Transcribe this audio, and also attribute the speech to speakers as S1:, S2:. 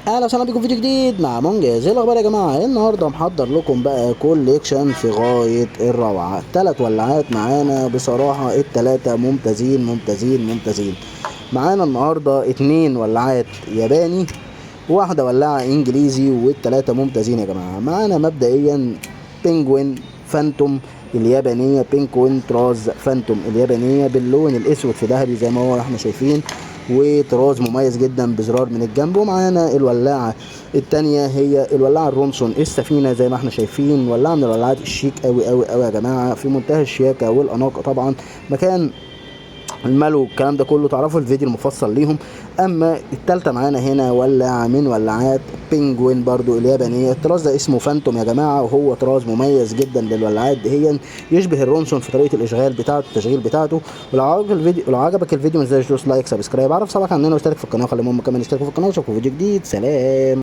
S1: اهلا وسهلا بكم في فيديو جديد مع منجز. ايه الاخبار يا جماعه؟ النهارده محضر لكم بقى كوليكشن في غايه الروعه. 3 ولاعات معانا، بصراحه التلاتة ممتازين ممتازين ممتازين. معانا النهارده 2 ولاعات ياباني، وواحده ولاعه انجليزي، والتلاتة ممتازين يا جماعه. معانا مبدئيا بينجوين فانتوم اليابانيه، بينجوين طراز فانتوم اليابانيه باللون الاسود في ذهبي زي ما هو احنا شايفين، وطراز مميز جدا بزرار من الجنب. ومعانا الولاعه التانية هي الولاعه الرونسون السفينه زي ما احنا شايفين، ولاعه من الولاعات الشيك قوي قوي قوي يا جماعه، في منتهى الشياكه والاناقه. طبعا مكان الملو والكلام ده كله تعرفوا الفيديو المفصل ليهم. اما التالتة معانا هنا ولاعة من ولاعات بينجوين برضو اليابانية. الطراز ده اسمه فانتوم يا جماعة، وهو طراز مميز جدا للولاعات دهيا، يشبه الرونسون في طريقة الاشغال بتاعته التشغيل بتاعته. ولو عجبك الفيديو ما تنساش تدوس لايك سبسكرايب، عرف صبعك عننا واشترك في القناة، خلي ماما كمان يشتركوا في القناة. واشوفكم في فيديو جديد، سلام.